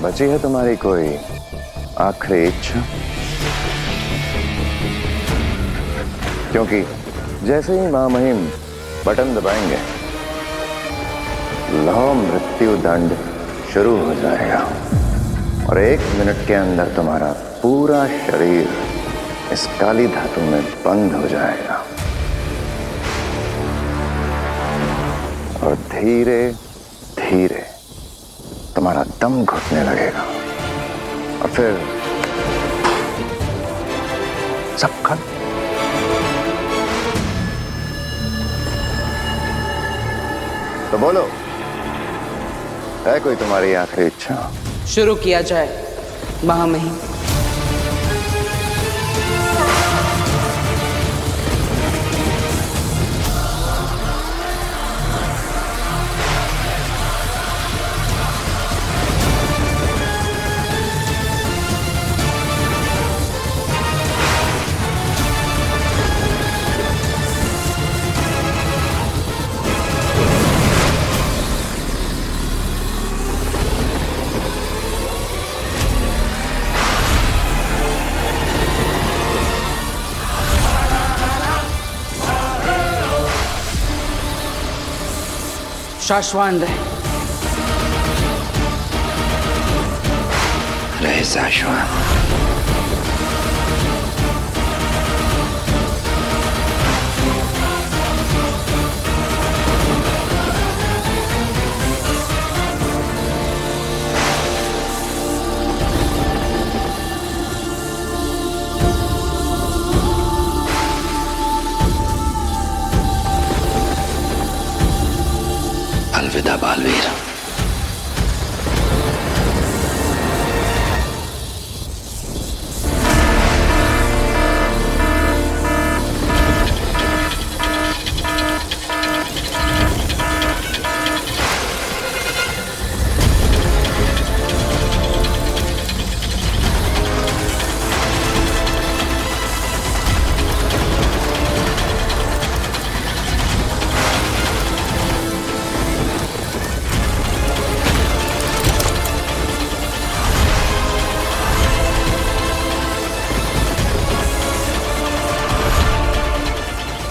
बची है तुम्हारी कोई आखिरी इच्छा? क्योंकि जैसे ही महामहिम बटन दबाएंगे, लौ मृत्यु दंड शुरू हो जाएगा और 1 मिनट के अंदर तुम्हारा पूरा शरीर इस काली धातु में बंद हो जाएगा और धीरे धीरे तुम्हारा दम घुटने लगेगा और फिर सब खत्म। तो बोलो, है कोई तुम्हारी आखिरी इच्छा? शुरू किया जाए महामहिम। शाश्वान रहे शाश्वान। अलविदा बालवीर।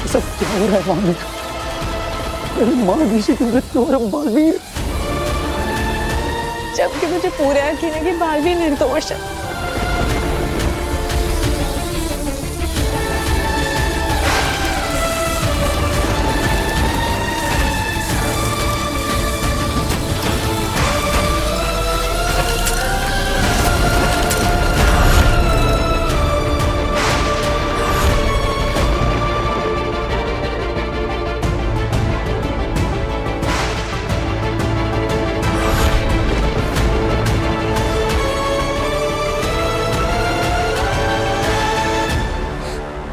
सब क्या हो रहा है बालवीर? मेरी माँ ऋषि की मृत्यु हो रहा है बालवीर। जबकि मुझे पूरा यकीन है कि बालवीर निर्दोष है।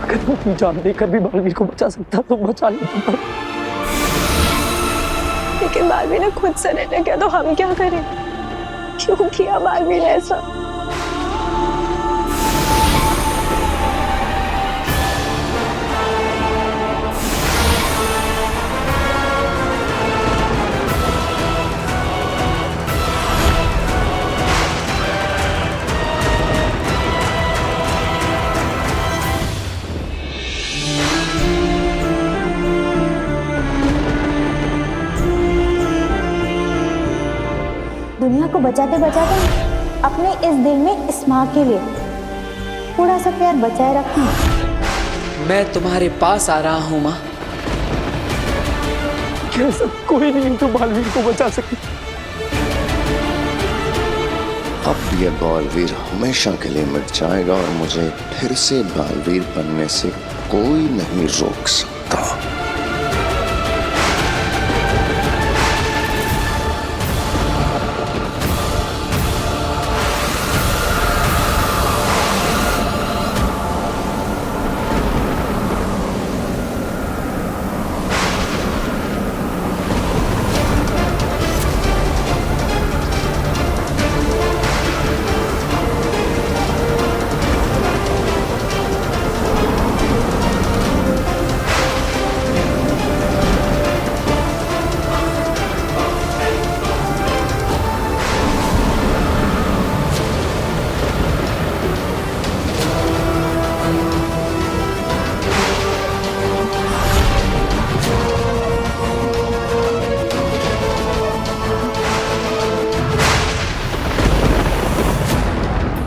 अगर मैं अपनी जान देकर भी बालवीर को बचा सकता तो बचा लेता। लेकिन बालवीर ने खुद सरेंडर किया तो हम क्या करें? क्यों किया बालवीर ने ऐसा? दुनिया को बचाते बचाते अपने इस दिल में इस माँ के लिए थोड़ा सा प्यार बचाए रखना। मैं तुम्हारे पास आ रहा हूँ माँ। कैसा कोई नहीं तो बालवीर को बचा सके। अब ये बालवीर हमेशा के लिए मिट जाएगा और मुझे फिर से बालवीर बनने से कोई नहीं रोक सकता।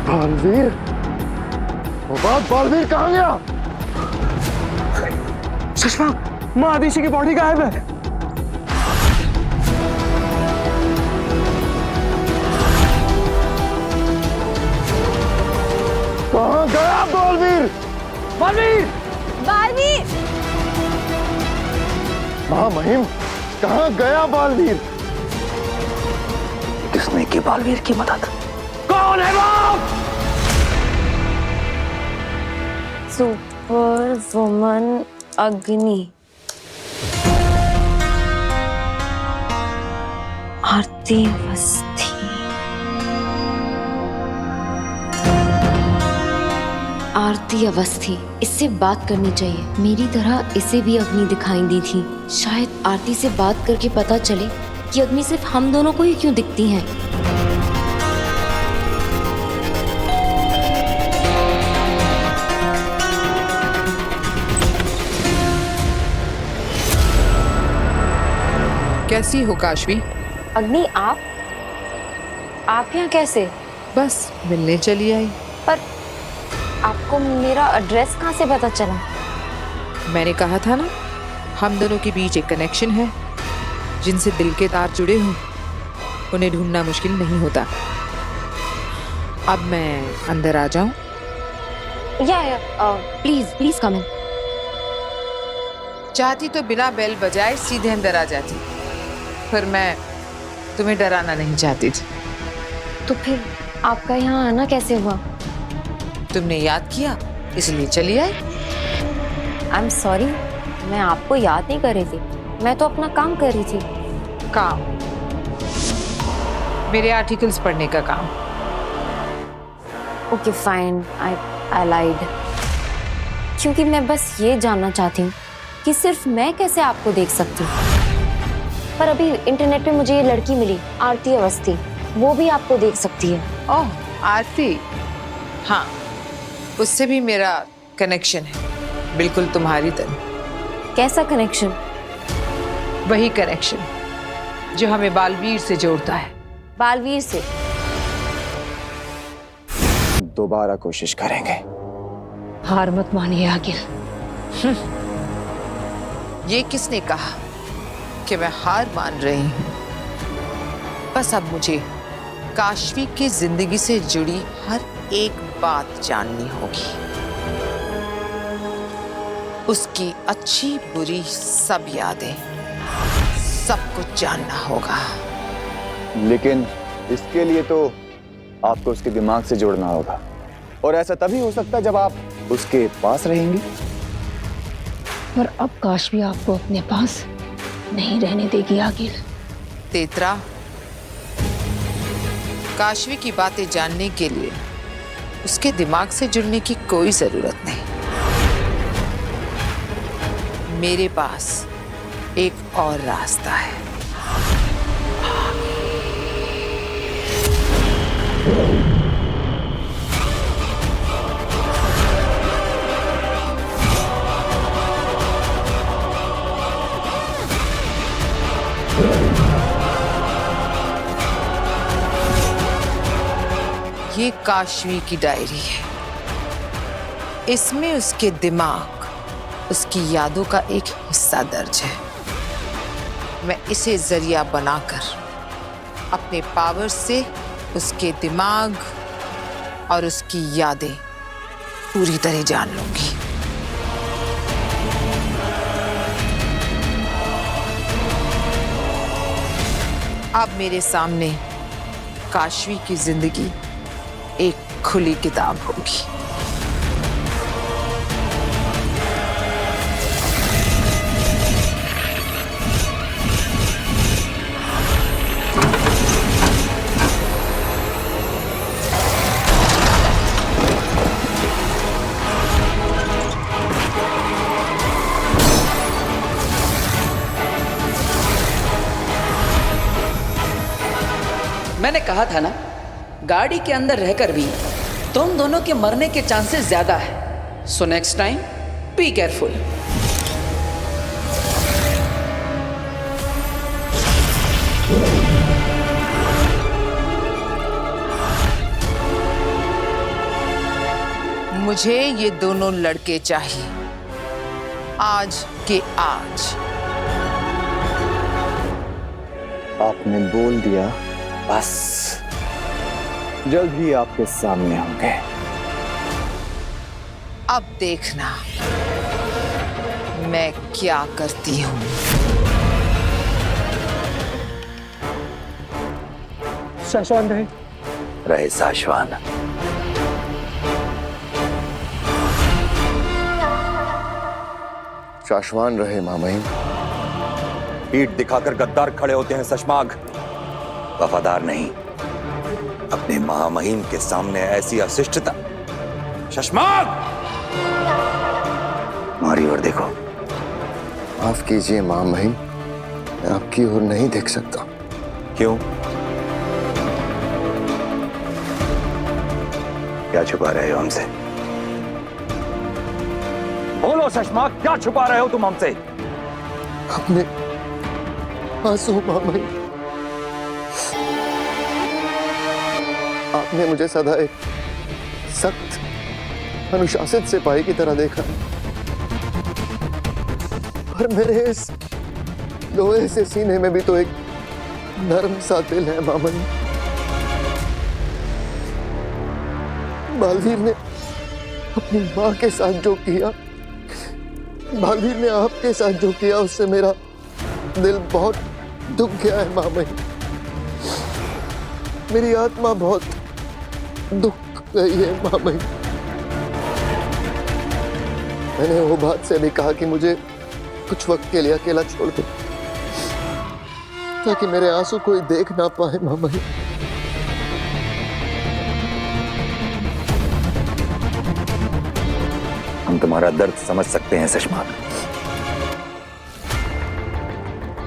बालवीर, वो बात बालवीर कहाँ गया? शशांक, माँ आदिशि की बॉडी गायब है। कहाँ गया बालवीर? बालवीर! बालवीर! महामहिम, कहाँ गया बालवीर? किसने की बालवीर की मदद? कौन है वो? सुपर वुमन अग्नि, आरती अवस्थी। आरती अवस्थी, इससे बात करनी चाहिए। मेरी तरह इसे भी अग्नि दिखाई दी थी। शायद आरती से बात करके पता चले कि अग्नि सिर्फ हम दोनों को ही क्यों दिखती हैं। कैसी हो काशवी? अग्नि, आप यहाँ कैसे? बस मिलने चली आई। पर आपको मेरा एड्रेस कहाँ से पता चला? मैंने कहा था ना, हम दोनों के बीच एक कनेक्शन है। जिनसे दिल के तार जुड़े हों उन्हें ढूंढना मुश्किल नहीं होता। अब मैं अंदर आ जाऊं? प्लीज कम इन। चाहती तो बिना बेल बजाए सीधे अंदर आ जाती, पर मैं तुम्हें डराना नहीं चाहती थी। तो फिर आपका यहाँ आना कैसे हुआ? तुमने याद किया इसलिए चली आई। आई एम सॉरी, मैं आपको याद नहीं कर रही थी। मैं तो अपना काम कर रही थी। काम? मेरे आर्टिकल्स पढ़ने का काम। ओके फाइन, आई लाइड। क्योंकि मैं बस ये जानना चाहती हूँ कि सिर्फ मैं कैसे आपको देख सकती हूँ। पर अभी इंटरनेट पे मुझे ये लड़की मिली, आरती अवस्थी, वो भी आपको देख सकती है। ओह, आरती। हाँ, उससे भी मेरा कनेक्शन है, बिल्कुल तुम्हारी तरह। कैसा कनेक्शन? वही कनेक्शन जो हमें बालवीर से जोड़ता है। बालवीर से? दोबारा कोशिश करेंगे। हार मत मानिए आगिल। ये किसने कहा कि मैं हार मान रही हूँ? बस अब मुझे काशवी की जिंदगी से जुड़ी हर एक बात जाननी होगी। उसकी अच्छी बुरी सब यादें, सब कुछ जानना होगा। लेकिन इसके लिए तो आपको उसके दिमाग से जोड़ना होगा, और ऐसा तभी हो सकता है जब आप उसके पास रहेंगी। पर अब काशवी आपको अपने पास नहीं रहने देगी आगिल। तेतरा, काशवी की बातें जानने के लिए उसके दिमाग से जुड़ने की कोई जरूरत नहीं। मेरे पास एक और रास्ता है। ये काशवी की डायरी है। इसमें उसके दिमाग, उसकी यादों का एक हिस्सा दर्ज है। मैं इसे जरिया बनाकर अपने पावर से उसके दिमाग और उसकी यादें पूरी तरह जान लूंगी। अब मेरे सामने काशवी की जिंदगी एक खुली किताब होगी। मैंने कहा था ना, गाड़ी के अंदर रहकर भी तुम दोनों के मरने के चांसेस ज्यादा है। So next time be careful. मुझे ये दोनों लड़के चाहिए, आज के आज। आपने बोल दिया, बस जल्द ही आपके सामने होंगे। अब देखना मैं क्या करती हूँ। शाश्वान रहे। रहे शाश्वान। शाश्वान रहे मामहिम। पीठ दिखाकर गद्दार खड़े होते हैं शशमाग, वफादार नहीं। अपने महामहिम के सामने ऐसी अशिष्टता। शशमाग, हमारी ओर देखो। माफ कीजिए मामहिम, मैं आपकी ओर नहीं देख सकता। क्यों? क्या छुपा रहे हो हमसे? बोलो शशमाग, क्या छुपा रहे हो तुम हमसे? अपने आंसू मामहिम। आपने मुझे सदा एक सख्त अनुशासित सिपाही की तरह देखा, और मेरे इस लोहे से सीने में भी तो एक नरम सा दिल है मामहिम। बालवीर ने अपनी माँ के साथ जो किया, बालवीर ने आपके साथ जो किया, उससे मेरा दिल बहुत दुख गया है मामहिम। मेरी आत्मा बहुत दुख गई है मामहिम। मैंने वो बात से भी कहा कि मुझे कुछ वक्त के लिए अकेला छोड़ दे, ताकि मेरे आंसू कोई देख ना पाए मामहिम। हम तुम्हारा दर्द समझ सकते हैं शशमाग।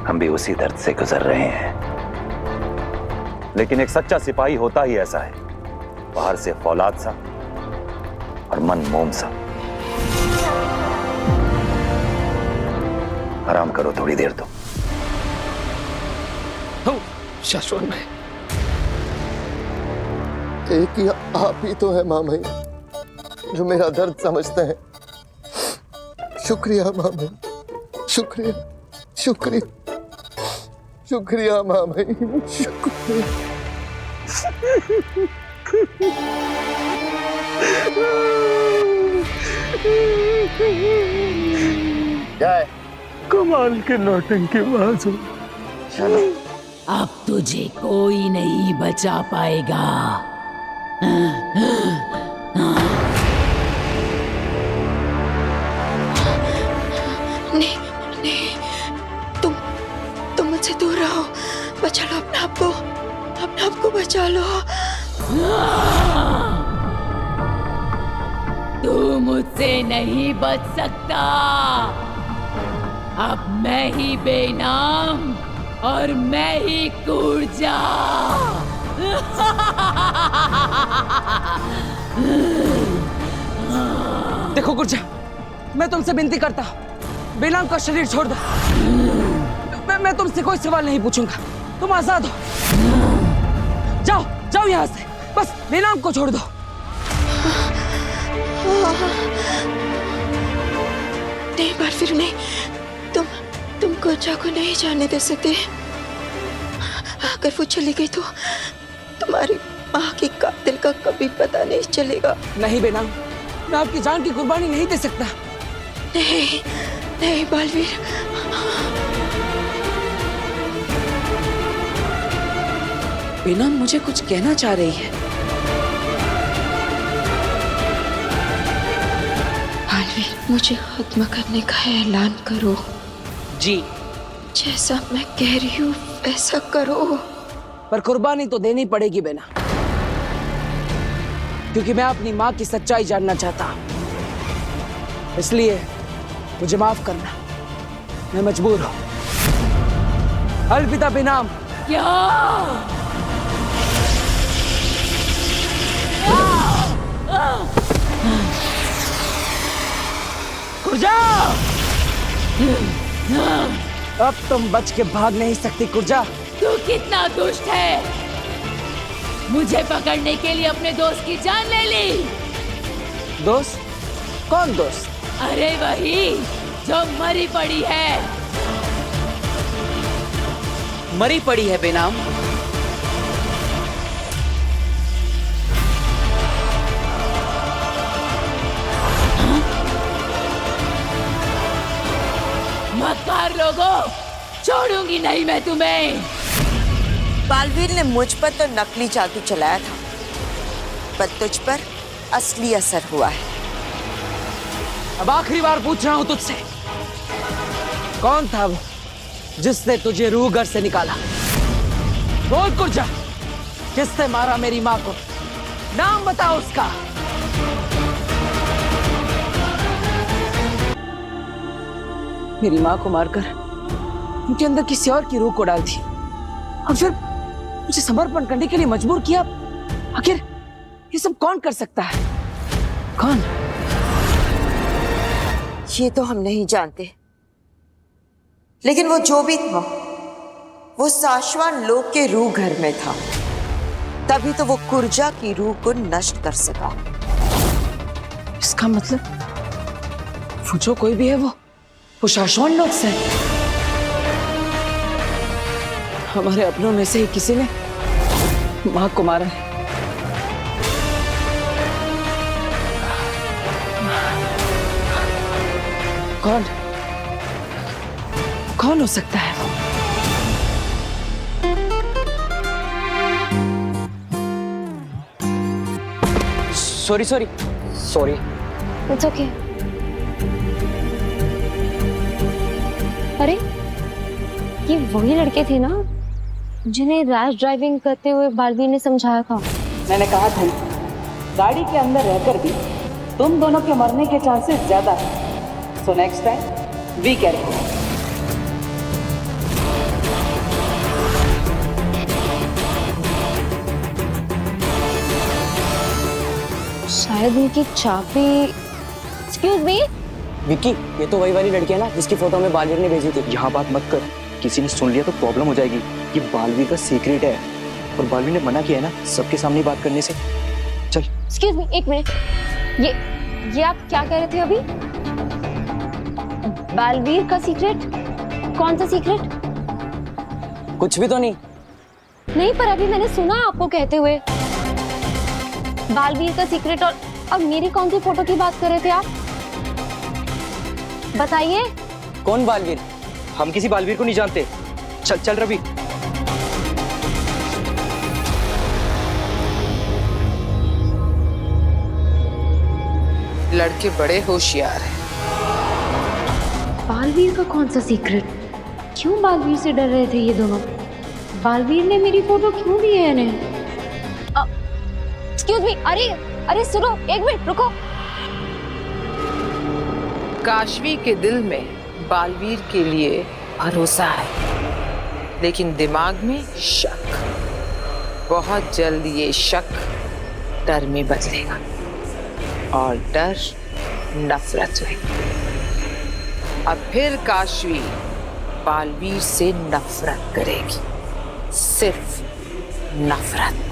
हम भी उसी दर्द से गुजर रहे हैं। लेकिन एक सच्चा सिपाही होता ही ऐसा है, बाहर से फौलाद सा और मन मोम सा। आराम करो थोड़ी देर तो। शाश्वान भाई, एक ही आप ही तो है मामहिम जो मेरा दर्द समझते हैं। शुक्रिया मामहिम, शुक्रिया, शुक्रिया, शुक्रिया मामहिम, शुक्रिया। क्या है? कमाल के नौटंकी बाज हो। अब तुझे कोई नहीं बचा पाएगा। नहीं नहीं, तुम मुझसे दूर रहो। बचा लो अपने आप को बचा लो। तू मुझसे नहीं बच सकता। अब मैं ही बेनाम और मैं ही कूर्जा। देखो कुर्जा, मैं तुमसे विनती करता हूँ, बेनाम का शरीर छोड़ दो। मैं तुमसे कोई सवाल नहीं पूछूंगा, तुम आजाद हो। जाओ जाओ यहाँ से, बस बेनाम को छोड़ दो। नहीं बालवीर, नहीं, तुम कुर्जा को नहीं जाने दे सकते। अगर वो चली गई तो तुम्हारी माँ की कातिल का कभी पता नहीं चलेगा। नहीं बेनाम, मैं आपकी जान की कुर्बानी नहीं दे सकता। नहीं नहीं बालवीर, बेनाम मुझे कुछ कहना चाह रही है। बालवीर, मुझे खत्म करने का ऐलान करो। जी, जैसा मैं कह रही हूँ वैसा करो। पर कुर्बानी तो देनी पड़ेगी बेना, क्योंकि मैं अपनी माँ की सच्चाई जानना चाहता हूँ। इसलिए मुझे माफ करना, मैं मजबूर हूँ। अलविदा बेनाम। क्या? कुर्जा, अब तुम बच के भाग नहीं सकती कुर्जा। तू कितना दुष्ट है, मुझे पकड़ने के लिए अपने दोस्त की जान ले ली। दोस्त? कौन दोस्त? अरे वही जो मरी पड़ी है। मरी पड़ी है बेनाम? मक्कार लोगों, छोड़ूंगी नहीं मैं तुम्हें। बालवीर ने मुझ पर तो नकली जादू चलाया था, पर तुझ पर असली असर हुआ है। अब आखिरी बार पूछ रहा हूं तुझसे, कौन था वो जिसने तुझे रूह घर से निकाला? बोल कुर्जा, किसने मारा मेरी माँ को? नाम बताओ उसका। मेरी माँ को मारकर उनके अंदर किसी और की रूह को डाल दी और फिर मुझे समर्पण करने के लिए मजबूर किया। आखिर ये सब कौन कर सकता है? कौन? ये तो हम नहीं जानते, लेकिन वो जो भी था वो शाश्वत लोक के रूह घर में था, तभी तो वो कुर्जा की रूह को नष्ट कर सका। इसका मतलब वो जो कोई भी है वो शाश्वत लोक से है। हमारे अपनों में से ही किसी ने मां को मारा है। कौन? कौन हो सकता है वो? Sorry sorry sorry. It's okay. अरे ये वही लड़के थे ना जिन्हें रैश ड्राइविंग करते हुए बालवीर ने समझाया था। मैंने कहा था गाड़ी के अंदर रहकर भी तुम दोनों के मरने के चांसेस ज्यादा है। So next time be careful. शायद उनकी चाबी। एक्सक्यूज मी विक्की, ये तो वही वाली लड़की है ना जिसकी फोटो में बालवीर ने भेजी थी। यहाँ बात मत कर, किसी ने सुन लिया तो प्रॉब्लम हो जाएगी। ये बालवीर का सीक्रेट है और बालवीर ने मना किया है ना सबके सामने बात करने से। चल। एक्सक्यूज मी, एक मिनट। ये आप क्या कह रहे थे अभी? बालवीर का सीक्रेट? कौन सा सीक्रेट? कुछ भी तो नहीं। नहीं, पर अभी मैंने सुना आपको कहते हुए बालवीर का सीक्रेट। और मेरी कौन सी फोटो की बात कर रहे थे आप? बताइए। कौन बालवीर? हम किसी बालवीर को नहीं जानते। चल चल रवि। लड़के बड़े होशियार हैं। बालवीर का कौन सा सीक्रेट? क्यों बालवीर से डर रहे थे ये दोनों? बालवीर ने मेरी फोटो क्यों दी है इन्हें? एक्सक्यूज मी, अरे सुनो, एक मिनट रुको। काशवी के दिल में बालवीर के लिए भरोसा है, लेकिन दिमाग में शक। बहुत जल्द ये शक डर में बदलेगा और डर नफरत में। अब फिर काशवी बालवीर से नफरत करेगी, सिर्फ नफरत।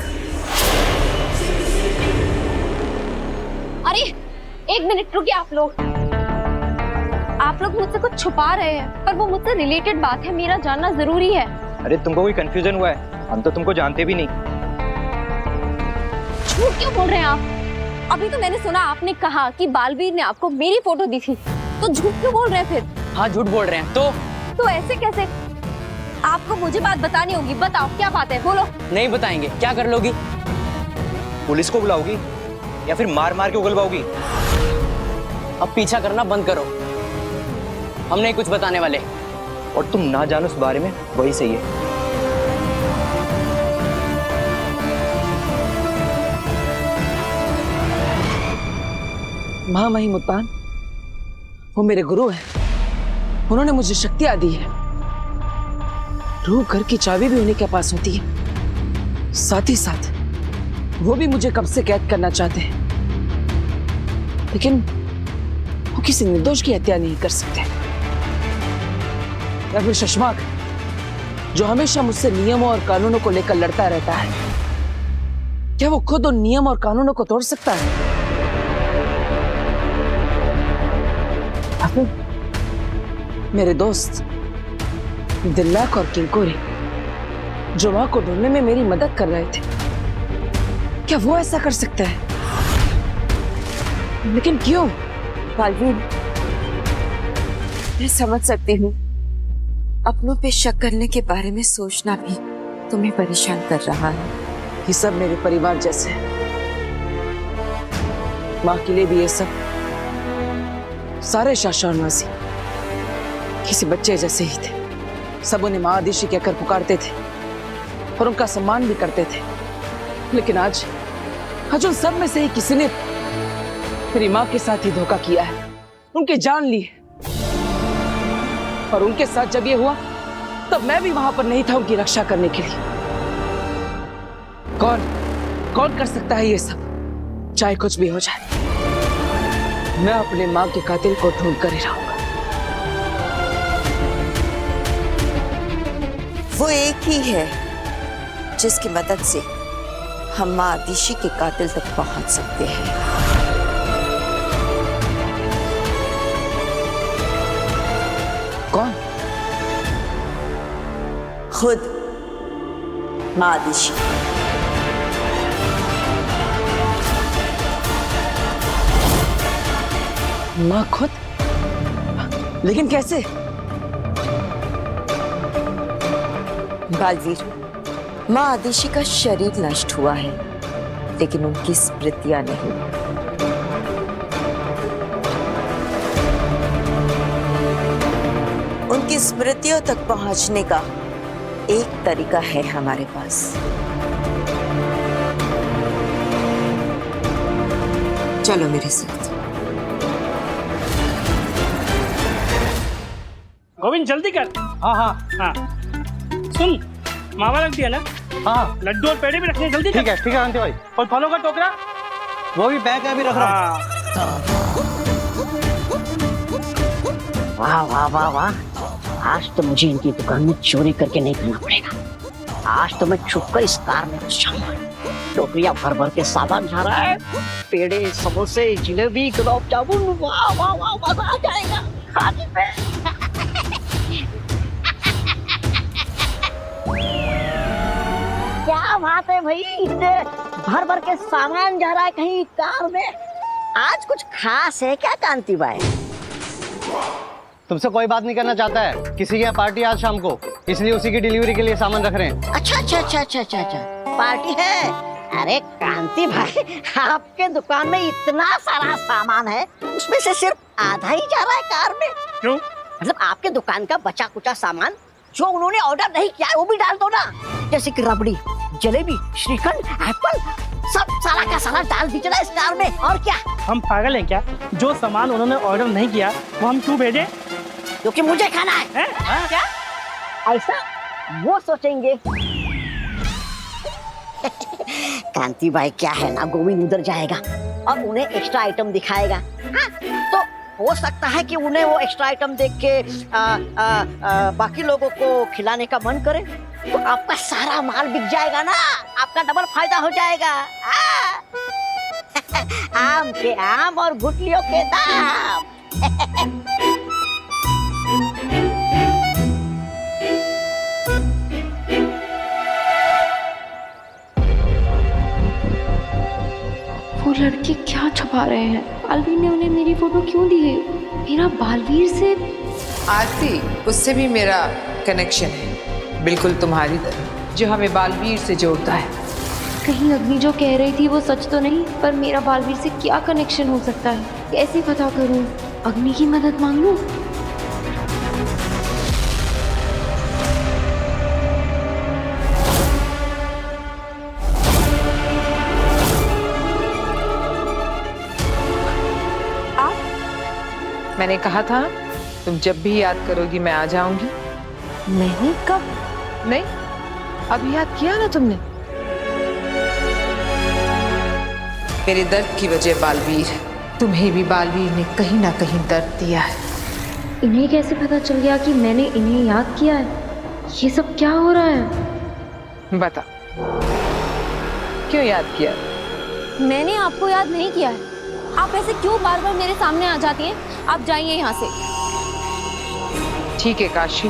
अरे एक मिनट रुकिए आप लोग मुझसे कुछ छुपा रहे हैं, पर वो मुझसे रिलेटेड बात है, मेरा जानना जरूरी है। अरे तुमको कोई कंफ्यूजन हुआ है? हम तो तुमको जानते भी नहीं। झूठ क्यों बोल रहे हैं आप? अभी तो मैंने सुना आपने कहा कि बालवीर ने आपको मेरी फोटो दी थी, तो झूठ क्यों बोल रहे हैं फिर? हाँ झूठ बोल रहे हैं। तो ऐसे कैसे? आपको मुझे बात बतानी होगी। बताओ क्या बात है, बोलो। नहीं बताएंगे। क्या कर लोगी? पुलिस को बुलाओगी या फिर मार मार के उगलवाओगी? अब पीछा करना बंद करो, हम नहीं कुछ बताने वाले। और तुम ना जानो उस बारे में, वही सही है। महामहिम उत्तान, वो मेरे गुरु हैं। उन्होंने मुझे शक्तियां दी है। रूह घर की चाबी भी उन्हीं के पास होती है। साथ ही साथ वो भी मुझे कब से कैद करना चाहते हैं, लेकिन वो किसी निर्दोष की हत्या नहीं कर सकते। या फिर शशमाक, जो हमेशा मुझसे नियमों और कानूनों को लेकर लड़ता रहता है, क्या वो खुद उन नियम और कानूनों को तोड़ सकता है? मेरे दोस्त दिल्लाक और किंकोरी जो माँ को ढूंढने में मेरी मदद कर रहे थे, क्या वो ऐसा कर सकता है? लेकिन क्यों? बालवीर, मैं समझ सकती हूँ अपनों पे शक करने के बारे में सोचना भी तुम्हें परेशान कर रहा है। ये सब मेरे परिवार जैसे है। माँ के लिए भी ये सब सारे शाशा और मासी किसी बच्चे जैसे ही थे। सब उन्हें माँ आदिशी कहकर पुकारते थे और उनका सम्मान भी करते थे। लेकिन आज उन सब में से ही किसी ने मेरी माँ के साथ ही धोखा किया है, उनकी जान ली है। और उनके साथ जब ये हुआ तब मैं भी वहां पर नहीं था उनकी रक्षा करने के लिए। कौन कर सकता है ये सब? चाहे कुछ भी हो जाए, मैं अपने माँ के कातिल को ढूंढ कर ही रहूंगा। वो एक ही है जिसकी मदद से हम माँ आदिशी के कातिल तक पहुंच सकते हैं। कौन? खुद माँ आदिशी। माँ खुद? लेकिन कैसे? बालवीर, माँ आदिशी का शरीर नष्ट हुआ है, लेकिन उनकी स्मृतियां नहीं। उनकी स्मृतियों तक पहुंचने का एक तरीका है हमारे पास। चलो मेरे साथ। गोविंद जल्दी कर। हाँ हाँ हाँ। सुन, मावा रख दिया ना? हाँ। लड्डू और पेड़े भी रखने, जल्दी ठीक है आंटी भाई। और फलों का टोकरा वो भी बैग में भी रख रहा हूँ। वाह वाह वाह वाह, आज तो मुझे इनकी दुकान में चोरी करके नहीं खाना पड़ेगा। आज तो मैं छुपकर इस कार में घुस जाऊंगा। टोकरियां भर भर के सामान जा रहा है, पेड़े, समोसे, जिलेबी, गुलाब जामुन। वाह वाह वाह, मजा आ जाएगा खाने पे। क्या बात है भाई, इतने भर भर के सामान जा रहा है कहीं कार में। आज कुछ खास है क्या कांति भाई? तुमसे कोई बात नहीं करना चाहता है, किसी की यहाँ पार्टी आज शाम को, इसलिए उसी की डिलीवरी के लिए सामान रख रहे हैं। अच्छा, पार्टी है। अरे कांति भाई, आपके दुकान में इतना सारा सामान है, उसमें से सिर्फ आधा ही जा रहा है कार में। क्यों? मतलब आपके दुकान का बचा कुचा सामान जो उन्होंने ऑर्डर नहीं किया है वो भी डाल दो ना, जैसे कि रबड़ी, जलेबी, श्रीखंड, एप्पल, सब सारा का सारा डाल दीजिए ना इस कार में। और क्या हम पागल हैं क्या? जो सामान उन्होंने ऑर्डर नहीं किया वो हम क्यों भेजें? क्योंकि मुझे खाना है। क्या ऐसा वो सोचेंगे? कांति भाई क्या है ना, गोविंद उधर जाएगा और उन्हें एक्स्ट्रा आइटम दिखाएगा। हाँ, तो हो सकता है कि उन्हें वो एक्स्ट्रा आइटम देख के बाकी लोगों को खिलाने का मन करे, तो आपका सारा माल बिक जाएगा ना, आपका डबल फायदा हो जाएगा। आम के आम और गुठलियों के दाम। वो लड़के क्या छुपा रहे हैं? बालवीर ने उन्हें मेरी फोटो क्यों दी है? मेरा बालवीर से आरती, उससे भी मेरा कनेक्शन है, बिल्कुल तुम्हारी तरह, जो हमें बालवीर से जोड़ता है। कहीं अग्नि जो कह रही थी वो सच तो नहीं? पर मेरा बालवीर से क्या कनेक्शन हो सकता है? कैसे पता करूं? अग्नि की मदद मांग लूं? मैंने कहा था तुम जब भी याद करोगी मैं आ जाऊंगी। मैंने कब? नहीं, अभी याद किया ना तुमने। मेरे दर्द की वजह बालवीर है, तुम्हें भी बालवीर ने कहीं ना कहीं दर्द दिया है। इन्हें कैसे पता चल गया कि मैंने इन्हें याद किया है? ये सब क्या हो रहा है? बता, क्यों याद किया? मैंने आपको याद नहीं किया है। आप ऐसे क्यों बार बार मेरे सामने आ जाती हैं? आप जाइए यहाँ से। ठीक है काशी,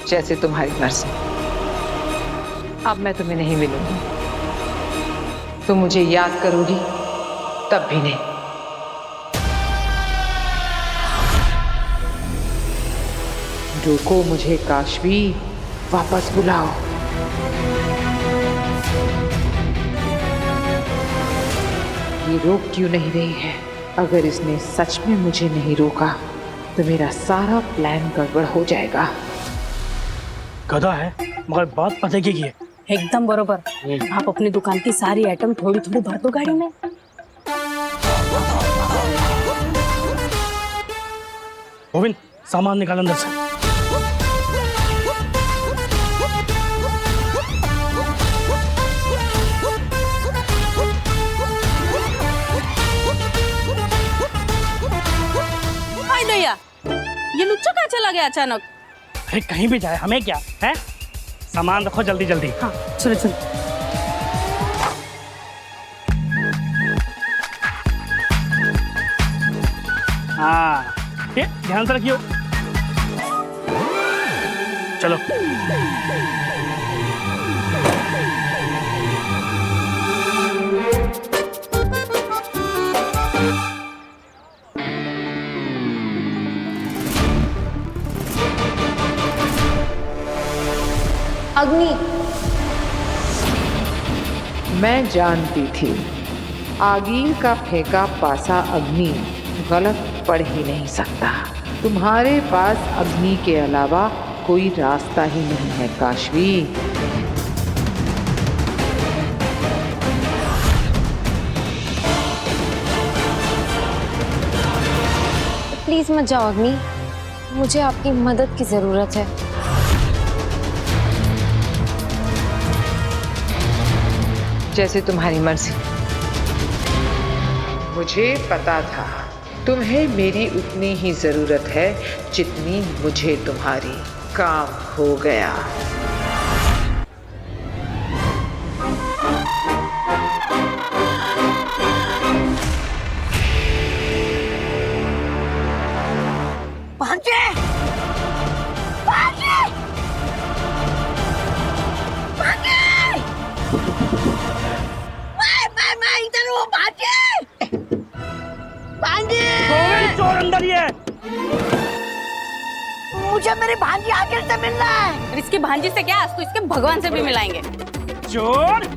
जैसे तुम्हारी मर्जी। अब मैं तुम्हें नहीं मिलूंगी, तुम मुझे याद करोगी तब भी नहीं। रोको मुझे काशवी, वापस बुलाओ। ये रोक क्यों नहीं रही है? अगर इसने सच में मुझे नहीं रोका तो मेरा सारा प्लान गड़बड़ हो जाएगा। गधा है मगर बात पते की है। एकदम बरोबर। आप अपनी दुकान की सारी आइटम थोड़ी थोड़ी भर दो गाड़ी में। गोविंद, सामान निकाल अंदर से। हाय दैया, ये लुच्चा कहाँ चला गया अचानक? अरे कहीं भी जाए हमें क्या है? सामान रखो जल्दी जल्दी। हाँ चलो चलो। हाँ ये ध्यान से रखियो। चलो। अग्नि, मैं जानती थी आगील का फेंका पासा अग्नि गलत पड़ ही नहीं सकता। तुम्हारे पास अग्नि के अलावा कोई रास्ता ही नहीं है काशवी। प्लीज मत जाओ अग्नि, मुझे आपकी मदद की जरूरत है। जैसे तुम्हारी मर्जी। मुझे पता था तुम्हें मेरी उतनी ही जरूरत है जितनी मुझे तुम्हारी। काम हो गया। भांजे! भांजे! भांजे! मैं इधर हूँ भांजे! भांजे! गोविंद, चोर अंदर ही है। मुझे मेरी भांजी आखिर से मिलना है। इसके भांजी से क्या, आज तो इसके भगवान से भी मिलाएंगे। चोर!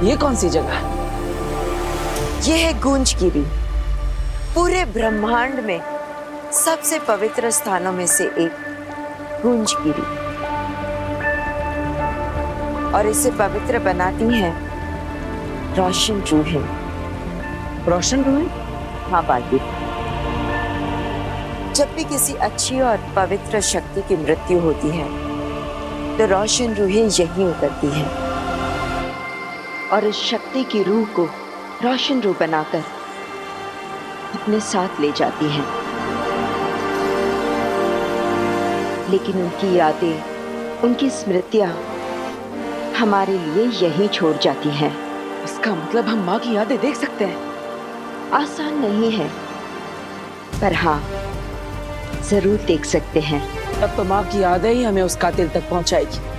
ये कौन सी जगह? ये है गूंजगिरी, पूरे ब्रह्मांड में सबसे पवित्र स्थानों में से एक गूंजगिरी। और इसे पवित्र बनाती हैं रोशन रूहें। रोशन रूहें? हाँ बाजी। जब भी किसी अच्छी और पवित्र शक्ति की मृत्यु होती है तो रोशन रूहें यहीं उतरती हैं और इस शक्ति की रूह को रोशन रूह बनाकर अपने साथ ले जाती हैं। लेकिन उनकी यादें, उनकी स्मृतियां हमारे लिए यहीं छोड़ जाती हैं। इसका मतलब हम माँ की यादें देख सकते हैं? आसान नहीं है, पर हाँ जरूर देख सकते हैं। तब तो माँ की यादें ही हमें उस कातिल तक पहुंचाएगी।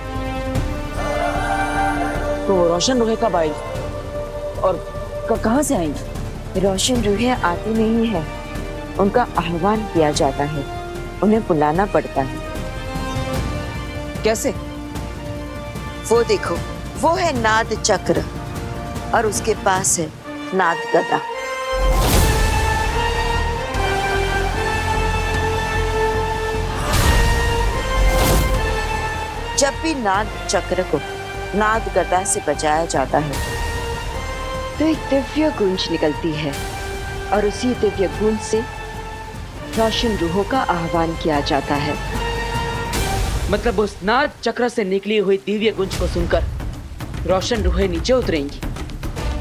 तो वो रोशन रूहें कब आएगी और कहाँ से आएंगी? रोशन रूहें आती नहीं है, उनका आह्वान किया जाता है, उन्हें बुलाना पड़ता है। कैसे? वो देखो, वो है नाद चक्र और उसके पास है नाद गदा। जब भी नाद चक्र को नाद गदा से बजाया जाता है तो एक दिव्य गूंज निकलती है और उसी दिव्य गूंज से रोशन रूहों का आह्वान किया जाता है। मतलब उस नाद चक्र से निकली हुई दिव्य गूंज को सुनकर रोशन रूहें नीचे उतरेंगी?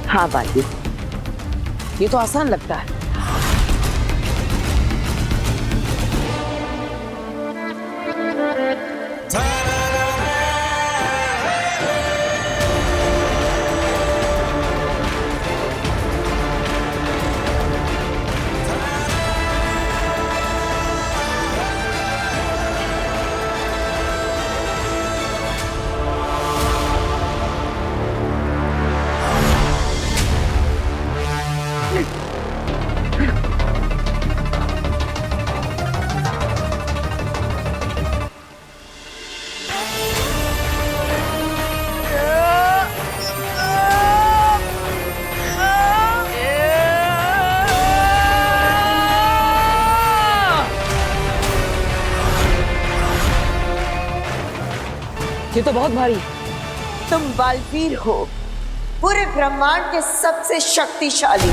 हाँ बाजी। ये तो आसान लगता है। तो बहुत भारी है। तुम बालवीर हो, पूरे ब्रह्मांड के सबसे शक्तिशाली।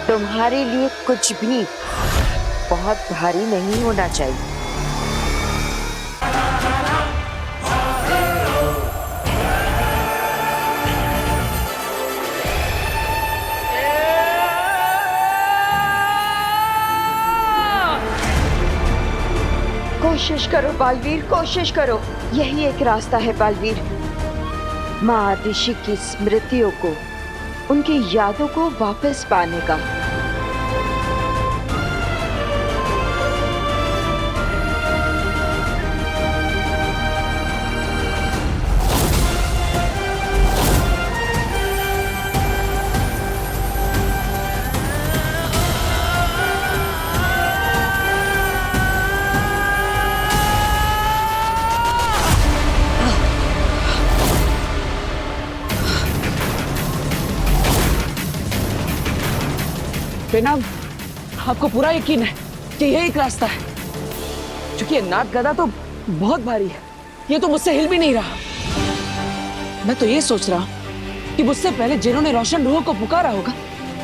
तुम्हारे लिए कुछ भी बहुत भारी नहीं होना चाहिए। कोशिश करो बालवीर, कोशिश करो। यही एक रास्ता है बालवीर, माँ आदिशि की स्मृतियों को, उनकी यादों को वापस पाने का। बेनाम, आपको पूरा यकीन है कि यही एक रास्ता है? क्योंकि ये नाग गदा तो बहुत भारी है, ये तो मुझसे हिल भी नहीं रहा। मैं तो ये सोच रहा हूँ कि मुझसे पहले जिन्होंने रोशन रूह को पुकारा होगा,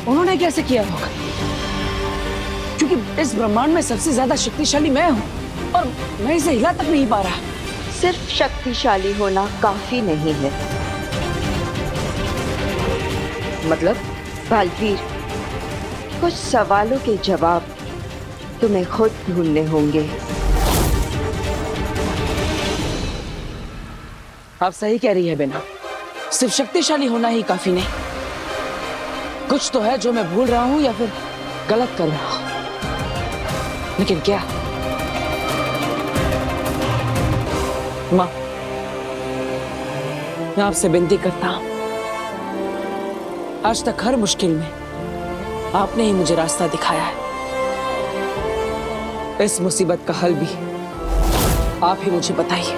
उन्होंने कैसे किया होगा। क्योंकि इस ब्रह्मांड में सबसे ज्यादा शक्तिशाली मैं हूँ और मैं इसे हिला तक नहीं पा रहा। सिर्फ शक्तिशाली होना काफी नहीं है। मतलब? बालवीर, कुछ सवालों के जवाब तुम्हें खुद ढूंढने होंगे। आप सही कह रही है बेना, सिर्फ शक्तिशाली होना ही काफी नहीं। कुछ तो है जो मैं भूल रहा हूं या फिर गलत कर रहा हूं। लेकिन क्या? माँ, मैं आपसे विनती करता हूं, आज तक हर मुश्किल में आपने ही मुझे रास्ता दिखाया है। इस मुसीबत का हल भी आप ही मुझे बताइए।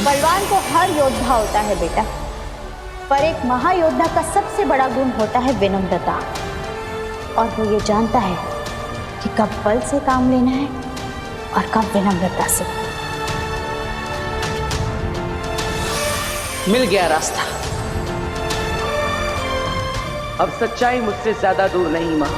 बलवान तो हर योद्धा होता है बेटा, पर एक महायोद्धा का सबसे बड़ा गुण होता है विनम्रता। और वो ये जानता है कि कब बल से काम लेना है और कब विनम्रता से। मिल गया रास्ता। अब सच्चाई मुझसे ज्यादा दूर नहीं मां।